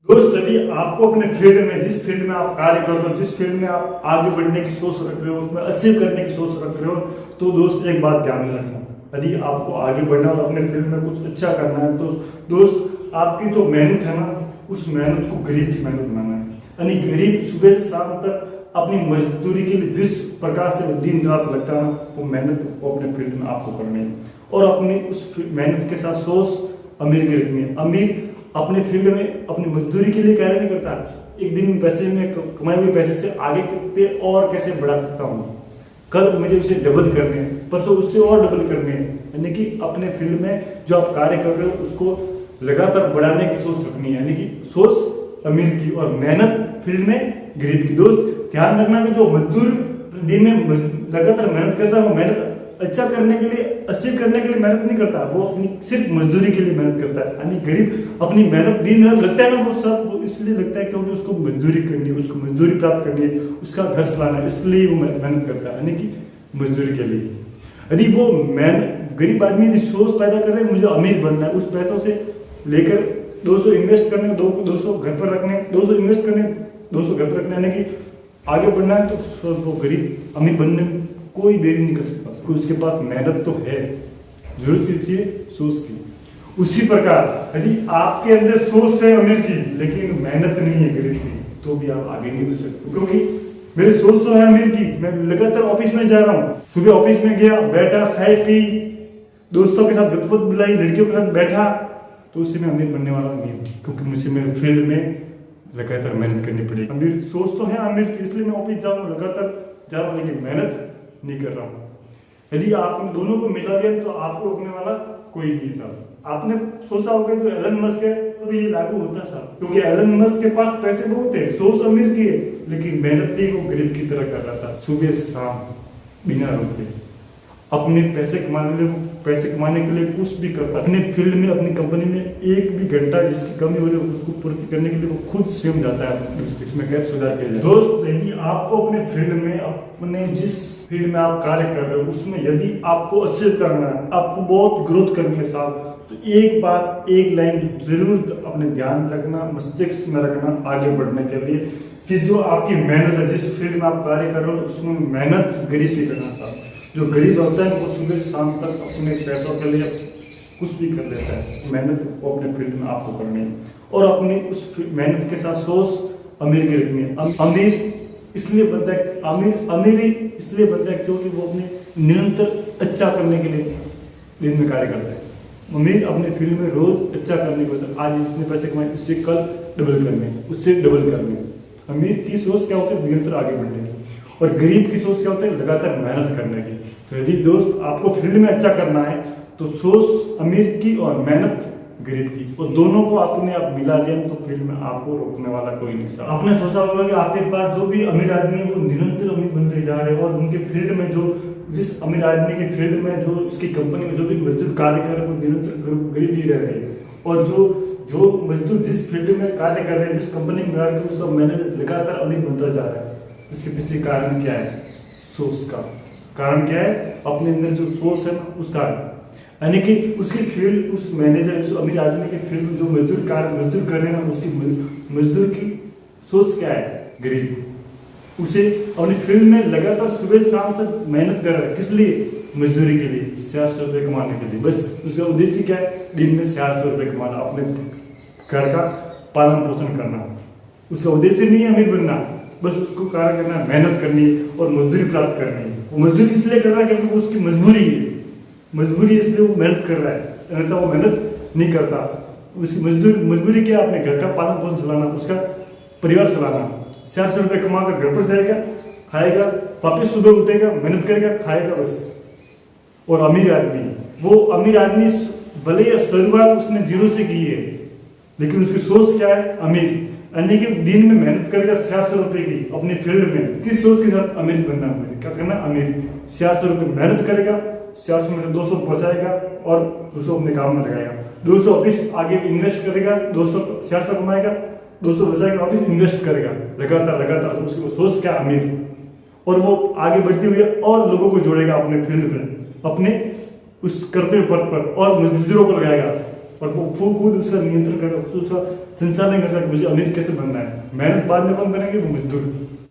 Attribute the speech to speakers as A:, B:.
A: दोस्त, यदि आपको अपने फील्ड में, जिस फील्ड में आप कार्य कर रहे हो, जिस फील्ड में आप आगे बढ़ने की सोच रख रहे हो, उसमें अचीव करने की सोच रख रहे हो, तो दोस्त एक बात ध्यान में रखना, यदि आपको आगे बढ़ना और अपने फील्ड में कुछ अच्छा करना है तो दोस्त आपकी जो मेहनत है ना, उस मेहनत को गरीब की मेहनत बनाना है। यानी गरीब सुबह से शाम तक अपनी मजदूरी के लिए जिस प्रकार से दिन रात लगता है ना, वो मेहनत वो अपने फील्ड में आपको करनी है और अपनी उस मेहनत के साथ सोच अमीर की रखनी है। अमीर अपने फील्ड में अपनी मजदूरी के लिए कार्य नहीं करता, एक दिन पैसे में कमाए हुए पैसे से आगे करते और कैसे बढ़ा सकता हूँ, कल मुझे उसे डबल करने हैं, परसों उससे और डबल करने हैं। यानी कि अपने फील्ड में जो आप कार्य कर रहे हो उसको लगातार बढ़ाने की सोच रखनी है, यानी कि सोच अमीर की और मेहनत फील्ड में गरीब की। दोस्त ध्यान रखना कि जो मजदूर दिन में लगातार मेहनत करता है, वो मेहनत अच्छा करने के लिए, अचीव करने के लिए मेहनत नहीं करता, वो अपनी सिर्फ मजदूरी के लिए मेहनत करता है। यानी गरीब अपनी मेहनत दिन रात लगता है ना, वो सब वो इसलिए लगता है क्योंकि उसको मजदूरी करनी है, उसको मजदूरी प्राप्त करनी है, उसका घर चलाना है, इसलिए वो मेहनत करता है, यानी कि मजदूरी के लिए। यदि वो गरीब आदमी यदि सोच पैदा कर रहे हैं मुझे अमीर बनना है, उस पैसों से लेकर 200 इन्वेस्ट करने, 200 घर पर रखने, 200 इन्वेस्ट करने, 200 घर पर रखने, यानी कि आगे बढ़ना है, तो वो गरीब अमीर बनने में कोई देरी नहीं कर सकता। उसके पास मेहनत तो है, जरूरत किसकी है? सोच की। उसी प्रकार यदि आपके अंदर सोच है अमीर की लेकिन मेहनत नहीं है गरीब की, तो भी आप आगे नहीं बढ़ सकते। क्योंकि मेरी सोच तो है अमीर की, मैं लगातार ऑफिस में जा रहा हूँ, सुबह ऑफिस में गया, बैठा, चाय पी, दोस्तों के साथ गपशप बुलाई, लड़कियों के साथ बैठा, तो उससे मैं अमीर बनने वाला नहीं हूँ, क्योंकि मुझे मेरे फील्ड में लगातार मेहनत करनी पड़ेगी। अमीर सोच तो है अमीर की, इसलिए मैं ऑफिस जा रहा हूँ, लगातार जा रहा हूँ, लेकिन मेहनत नहीं कर रहा हूँ। यदि आप उन दोनों को मिला दिया तो आपको रोकने वाला कोई नहीं साहब। आपने सोचा होगा जो एलन मस्क है तो ये लागू होता साहब, क्योंकि एलन मस्क के पास पैसे बहुत है, सोच अमीर की है, लेकिन मेहनत भी वो गरीब की तरह कर रहा था, सुबह शाम बिना रुके अपने पैसे कमाने के लिए कुछ भी करता। अपने फील्ड में, अपनी कंपनी में एक भी घंटा जिसकी कमी हो रही है उसको पूर्ति करने के लिए वो खुद स्वयं जाता है, इसमें कैसे सुधार किया जाए। दोस्त, यदि आपको अपने फील्ड में, अपने जिस फील्ड में आप कार्य कर रहे हो उसमें यदि आपको अचीव करना है, आपको बहुत ग्रोथ करनी है साहब, तो एक बात, एक लाइन जरूर अपने ध्यान रखना, मस्तिष्क में रखना आगे बढ़ने के लिए, कि जो आपकी मेहनत है, जिस फील्ड में आप कार्य कर रहे हो उसमें मेहनत गरीब की करना साहब। जो गरीब होता है वो सुबह शाम तक अपने पैसों के लिए कुछ भी कर लेता है, मेहनत वो अपने फील्ड में आपको करनी है और अपनी उस मेहनत के साथ सोच अमीर की रखनी है। अमीर इसलिए बनता है, अमीरी इसलिए बनता है क्योंकि वो अपने निरंतर अच्छा करने के लिए दिन में कार्य करता है। अमीर अपने फील्ड में रोज अच्छा करने को, आज इसने पैसे कमाए उससे कल डबल करने, उससे डबल करने। अमीर की सोच क्या होती है? निरंतर आगे बढ़ने की। और गरीब की सोच क्या होता है? लगातार मेहनत करने की। तो यदि दोस्त आपको फील्ड में अच्छा करना है तो सोच अमीर की और मेहनत गरीब की, और दोनों को आपने आप मिला दिया तो फील्ड में आपको रोकने वाला कोई नहीं साहब। आपने सोचा होगा कि आपके पास जो भी अमीर आदमी है वो निरंतर अमीर बनते जा रहे हैं और उनके फील्ड में जो, जिस अमीर आदमी के फील्ड में, जो उसकी कंपनी में जो भी मजदूर कार्य कर रहे हैं वो निरंतर गरीब ही रह रहे हैं, और जो मजदूर जिस फील्ड में कार्य कर रहे हैं, जिस कंपनी में कार्य कर रहे हैं, सब मैनेजर लगातार अमीर बनता जा रहा है। इसके पीछे कारण क्या है? सोच का कारण क्या है? अपने अंदर जो सोच है ना उसका, यानी कि उसकी फील्ड, उस मैनेजर, उस अमीर आदमी के फील्ड में जो मजदूर कर रहे हैं ना, उसकी मजदूर की सोच क्या है? गरीब। उसे अपनी फील्ड में लगातार सुबह शाम तक मेहनत कर रहा है, किस लिए? मजदूरी के लिए, 400 रुपये कमाने के लिए। बस उसका उद्देश्य क्या है? दिन में 400 रुपये कमाना, अपने घर का पालन पोषण करना। उसका उद्देश्य नहीं है अमीर बनना, बस उसको कार्य करना, मेहनत करनी और मजदूरी प्राप्त करनी है। वो मजदूरी इसलिए कर रहा है क्योंकि वो उसकी मजबूरी है, मजबूरी इसलिए वो मेहनत कर रहा है, अन्यथा वो मेहनत नहीं करता। उसकी मजबूरी क्या? अपने घर का पालन पोषण चलाना, उसका परिवार चलाना। 400 रुपये कमाकर घर पर जाएगा, खाएगा, वापिस सुबह उठेगा, मेहनत करेगा, खाएगा, बस। और अमीर आदमी भले ही शुरुआत उसने जीरो से की है, लेकिन उसकी सोच क्या है? अमीर। यानी कि दिन में मेहनत करेगा 400 रुपये की अपने फील्ड में, किस सोच के साथ? अमीर बनना है। क्या करना? अमीर। 400 रुपये मेहनत करेगा, 400 में से 200 बचाएगा और 200 अपने काम में लगाएगा, 200 ऑफिस आगे इन्वेस्ट करेगा, 400 कमाएगा, 200 बचाएगा, ऑफिस इन्वेस्ट करेगा, लगातार उसकी सोच क्या? अमीर। और वो आगे बढ़ते हुए और लोगों को जोड़ेगा अपने फील्ड में, अपने उस कर्तव्य पथ पर, और मजदूरों को लगाएगा और वो खुद उसका नियंत्रण करेगा, उसका संसार नहीं करता कि मुझे अमीर कैसे बनना है, मेहनत बाद में कौन करेंगे, वो मजदूर।